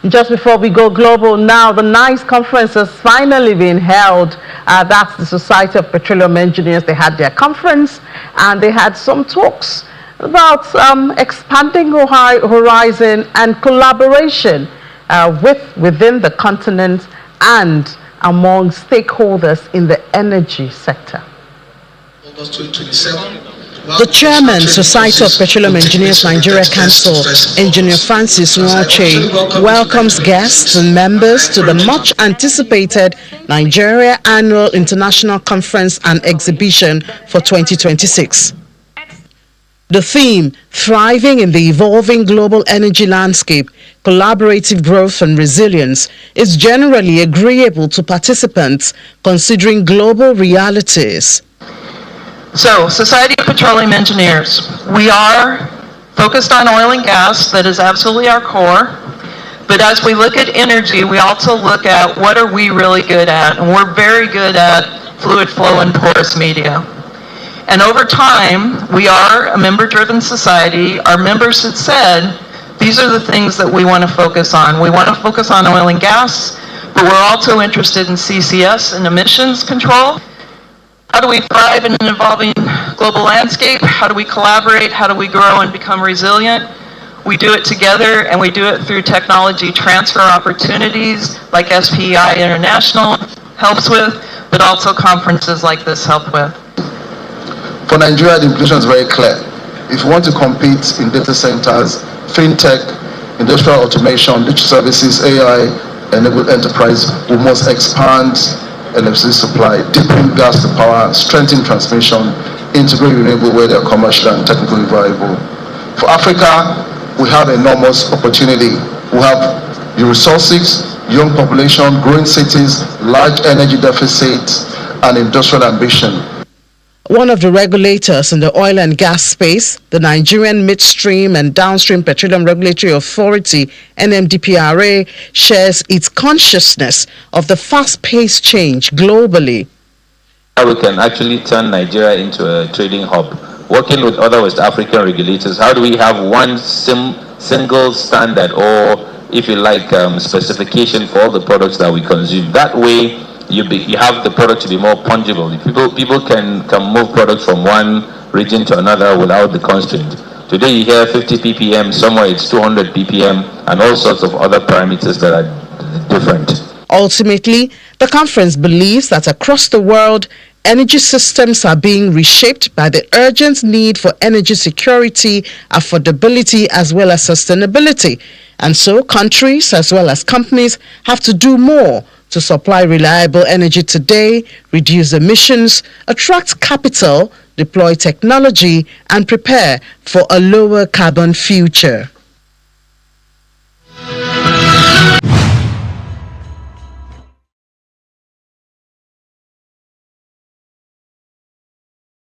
Just before we go global now, the NAICE conference has finally been held. That's the Society of Petroleum Engineers. They had their conference and they had some talks about expanding horizon and collaboration within the continent and among stakeholders in the energy sector. August 2027. The chairman, Society of Petroleum Engineers Nigeria Council, Engineer Francis Nwoche, welcomes guests and members to the much-anticipated Nigeria Annual International Conference and Exhibition for 2026. The theme, Thriving in the Evolving Global Energy Landscape, Collaborative Growth and Resilience, is generally agreeable to participants considering global realities. So, Society of Petroleum Engineers, we are focused on oil and gas. That is absolutely our core. But as we look at energy, we also look at what are we really good at. And we're very good at fluid flow and porous media. And over time, we are a member-driven society. Our members have said, these are the things that we want to focus on. We want to focus on oil and gas, but we're also interested in CCS and emissions control. How do we thrive in an evolving global landscape? How do we collaborate? How do we grow and become resilient? We do it together, and we do it through technology transfer opportunities like SPEI International helps with, but also conferences like this help with. For Nigeria, the implication is very clear. If you want to compete in data centers, fintech, industrial automation, digital services, AI-enabled enterprise, we must expand electricity supply, deepen gas to power, strengthen transmission, integrate renewable where they are commercial and technically viable. For Africa, we have enormous opportunity. We have the resources, young population, growing cities, large energy deficits, and industrial ambition. One of the regulators in the oil and gas space, the Nigerian Midstream and Downstream Petroleum Regulatory Authority, NMDPRA, shares its consciousness of the fast-paced change globally. We can actually turn Nigeria into a trading hub. Working with other West African regulators, how do we have one single standard, or if you like, specification for all the products that we consume? That way, you have the product to be more fungible. People can move products from one region to another without the constraint. Today you hear 50 ppm, somewhere it's 200 ppm, and all sorts of other parameters that are different. Ultimately, the conference believes that across the world, energy systems are being reshaped by the urgent need for energy security, affordability, as well as sustainability. And so countries as well as companies have to do more to supply reliable energy today, reduce emissions, attract capital, deploy technology, and prepare for a lower carbon future.